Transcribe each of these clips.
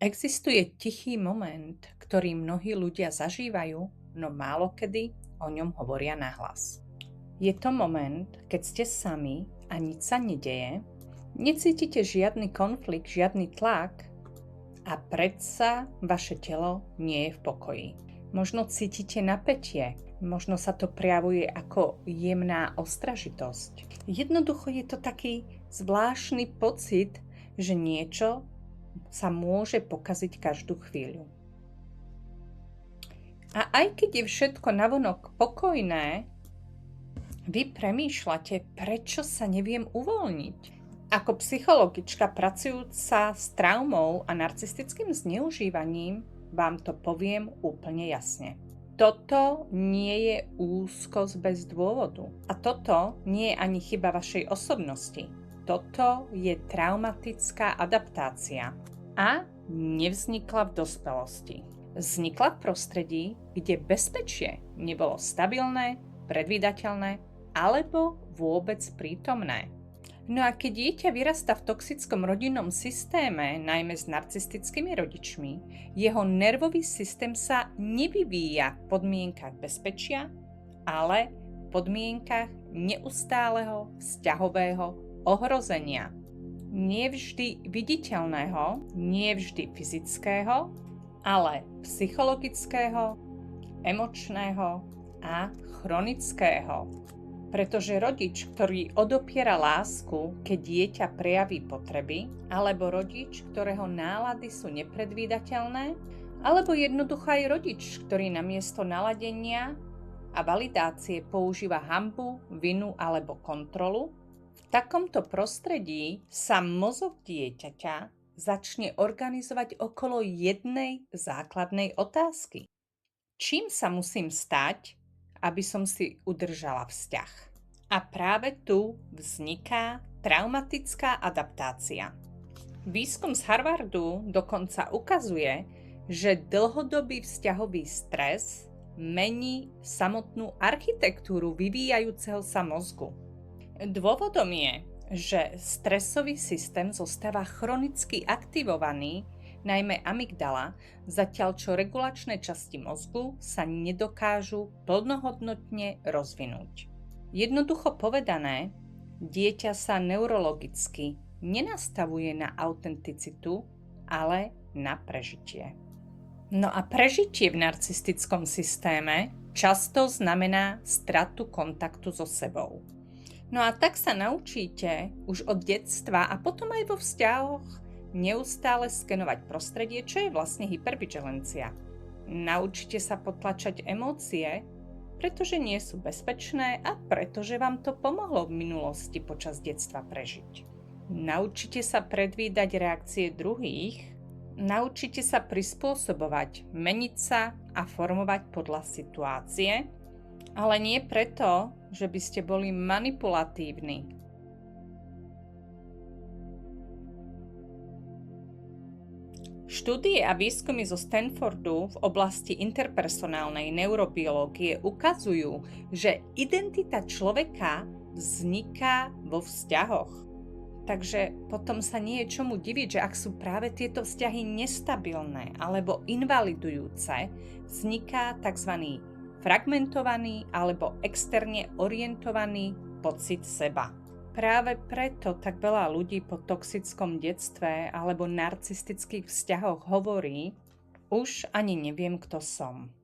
Existuje tichý moment, ktorý mnohí ľudia zažívajú, no málokedy o ňom hovoria nahlas. Je to moment, keď ste sami a nič sa nedeje, necítite žiadny konflikt, žiadny tlak a predsa vaše telo nie je v pokoji. Možno cítite napätie, možno sa to prejavuje ako jemná ostražitosť. Jednoducho je to taký zvláštny pocit, že niečo sa môže pokaziť každú chvíľu. A aj keď je všetko navonok pokojné, vy premýšľate, prečo sa neviem uvoľniť. Ako psychologička pracujúca s traumou a narcistickým zneužívaním vám to poviem úplne jasne. Toto nie je úzkosť bez dôvodu. A toto nie je ani chyba vašej osobnosti. Toto je traumatická adaptácia a nevznikla v dospelosti. Vznikla v prostredí, kde bezpečie nebolo stabilné, predvídateľné alebo vôbec prítomné. No a keď dieťa vyrastá v toxickom rodinnom systéme, najmä s narcistickými rodičmi, jeho nervový systém sa nevyvíja v podmienkach bezpečia, ale v podmienkach neustáleho vzťahového ohrozenia. Nie vždy viditeľného, nie vždy fyzického, ale psychologického, emočného a chronického. Pretože rodič, ktorý odopiera lásku, keď dieťa prejaví potreby, alebo rodič, ktorého nálady sú nepredvídateľné, alebo jednoducho aj rodič, ktorý namiesto naladenia a validácie používa hanbu, vinu alebo kontrolu, v takomto prostredí sa mozog dieťaťa začne organizovať okolo jednej základnej otázky. Čím sa musím stať, aby som si udržala vzťah? A práve tu vzniká traumatická adaptácia. Výskum z Harvardu dokonca ukazuje, že dlhodobý vzťahový stres mení samotnú architektúru vyvíjajúceho sa mozgu. Dôvodom je, že stresový systém zostáva chronicky aktivovaný, najmä amygdala, zatiaľ čo regulačné časti mozgu sa nedokážu plnohodnotne rozvinúť. Jednoducho povedané, dieťa sa neurologicky nenastavuje na autenticitu, ale na prežitie. No a prežitie v narcistickom systéme často znamená stratu kontaktu so sebou. No a tak sa naučíte už od detstva a potom aj vo vzťahoch neustále skenovať prostredie, čo je vlastne hypervigilancia. Naučíte sa potlačať emócie, pretože nie sú bezpečné a pretože vám to pomohlo v minulosti počas detstva prežiť. Naučíte sa predvídať reakcie druhých, naučíte sa prispôsobovať, meniť sa a formovať podľa situácie, ale nie preto, že by ste boli manipulatívni. Štúdie a výskumy zo Stanfordu v oblasti interpersonálnej neurobiológie ukazujú, že identita človeka vzniká vo vzťahoch. Takže potom sa nie je čomu diviť, že ak sú práve tieto vzťahy nestabilné alebo invalidujúce, vzniká tzv. Fragmentovaný alebo externe orientovaný pocit seba. Práve preto tak veľa ľudí po toxickom detstve alebo narcistických vzťahoch hovorí, už ani neviem, kto som.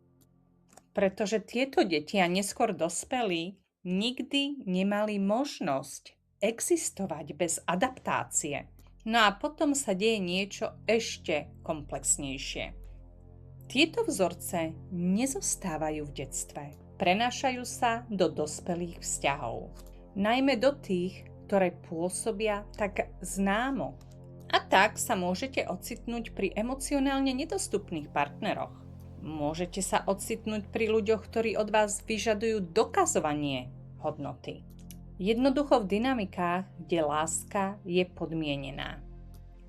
Pretože tieto deti a neskôr dospelí nikdy nemali možnosť existovať bez adaptácie. No a potom sa deje niečo ešte komplexnejšie. Tieto vzorce nezostávajú v detstve, prenášajú sa do dospelých vzťahov. Najmä do tých, ktoré pôsobia tak známo. A tak sa môžete ocitnúť pri emocionálne nedostupných partneroch. Môžete sa ocitnúť pri ľuďoch, ktorí od vás vyžadujú dokazovanie hodnoty. Jednoducho v dynamikách, kde láska je podmienená.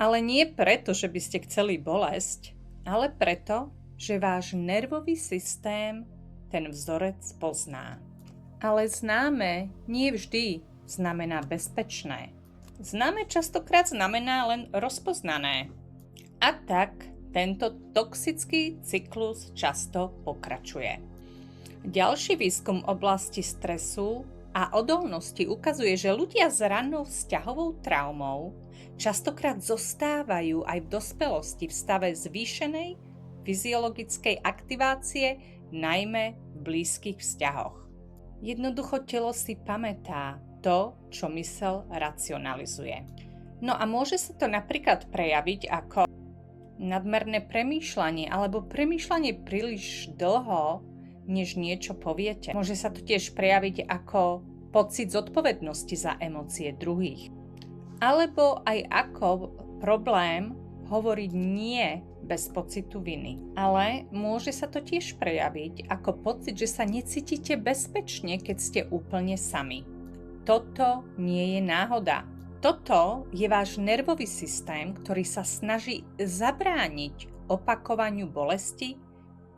Ale nie preto, že by ste chceli bolesť, ale preto, že váš nervový systém ten vzorec pozná. Ale známe nie vždy znamená bezpečné. Známe častokrát znamená len rozpoznané. A tak tento toxický cyklus často pokračuje. Ďalší výskum oblasti stresu a odolnosti ukazuje, že ľudia s ranou vzťahovou traumou častokrát zostávajú aj v dospelosti v stave zvýšenej fyziologickej aktivácie, najmä v blízkych vzťahoch. Jednoducho telo si pamätá to, čo mysel racionalizuje. No a môže sa to napríklad prejaviť ako nadmerné premýšľanie alebo premýšľanie príliš dlho, než niečo poviete. Môže sa to tiež prejaviť ako pocit zodpovednosti za emócie druhých. Alebo aj ako problém hovoriť nie bez pocitu viny. Ale môže sa to tiež prejaviť ako pocit, že sa necítite bezpečne, keď ste úplne sami. Toto nie je náhoda. Toto je váš nervový systém, ktorý sa snaží zabrániť opakovaniu bolesti,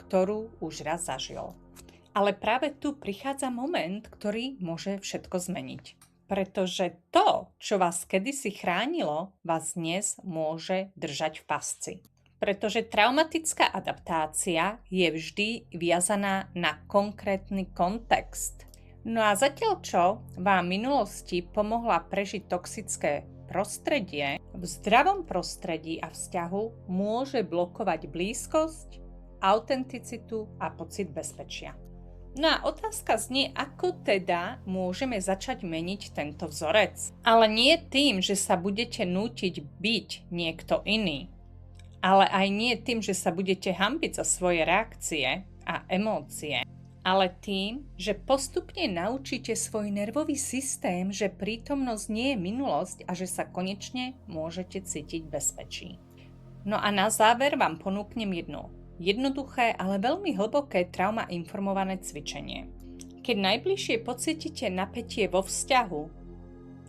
ktorú už raz zažil. Ale práve tu prichádza moment, ktorý môže všetko zmeniť. Pretože to, čo vás kedysi chránilo, vás dnes môže držať v pasci. Pretože traumatická adaptácia je vždy viazaná na konkrétny kontext. No a zatiaľ čo vám v minulosti pomohla prežiť toxické prostredie, v zdravom prostredí a vzťahu môže blokovať blízkosť, autenticitu a pocit bezpečia. No a otázka znie, ako teda môžeme začať meniť tento vzorec. Ale nie tým, že sa budete nútiť byť niekto iný, ale aj nie tým, že sa budete hanbiť za svoje reakcie a emócie, ale tým, že postupne naučíte svoj nervový systém, že prítomnosť nie je minulosť a že sa konečne môžete cítiť v bezpečí. No a na záver vám ponúknem jedno jednoduché, ale veľmi hlboké trauma informované cvičenie. Keď najbližšie pocítite napätie vo vzťahu,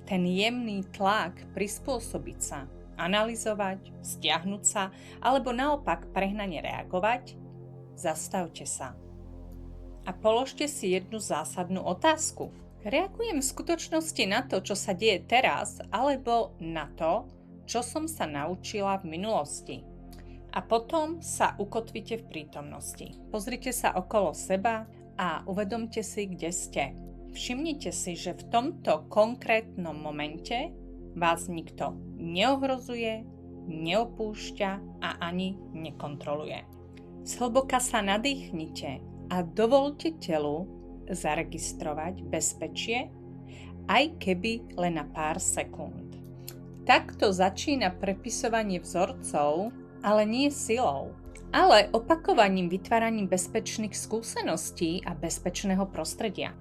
ten jemný tlak prispôsobiť sa, analyzovať, stiahnuť sa, alebo naopak prehnane reagovať, zastavte sa. A položte si jednu zásadnú otázku. Reagujem v skutočnosti na to, čo sa deje teraz, alebo na to, čo som sa naučila v minulosti? A potom sa ukotvite v prítomnosti. Pozrite sa okolo seba a uvedomte si, kde ste. Všimnite si, že v tomto konkrétnom momente vás nikto neohrozuje, neopúšťa a ani nekontroluje. Zhlboka sa nadýchnite a dovolte telu zaregistrovať bezpečie, aj keby len na pár sekúnd. Takto začína prepisovanie vzorcov, ale nie silou, ale opakovaním vytváraním bezpečných skúseností a bezpečného prostredia.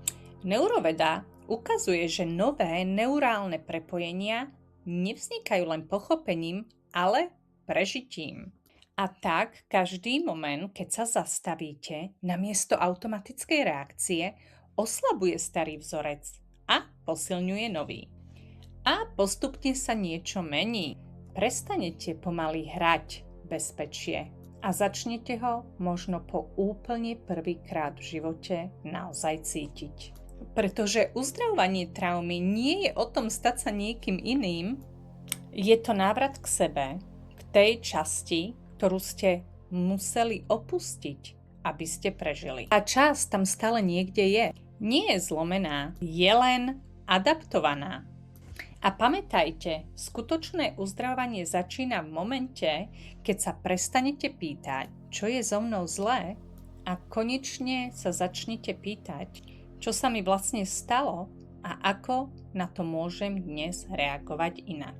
Neuroveda ukazuje, že nové neurálne prepojenia nevznikajú len pochopením, ale prežitím. A tak každý moment, keď sa zastavíte, namiesto automatickej reakcie oslabuje starý vzorec a posilňuje nový. A postupne sa niečo mení. Prestanete pomaly hrať bezpečie a začnete ho možno po úplne prvýkrát v živote naozaj cítiť. Pretože uzdravovanie traumy nie je o tom stať sa niekým iným, je to návrat k sebe, k tej časti, ktorú ste museli opustiť, aby ste prežili. A časť tam stále niekde je. Nie je zlomená, je len adaptovaná. A pamätajte, skutočné uzdravovanie začína v momente, keď sa prestanete pýtať, čo je so mnou zlé, a konečne sa začnete pýtať, čo sa mi vlastne stalo a ako na to môžem dnes reagovať inak.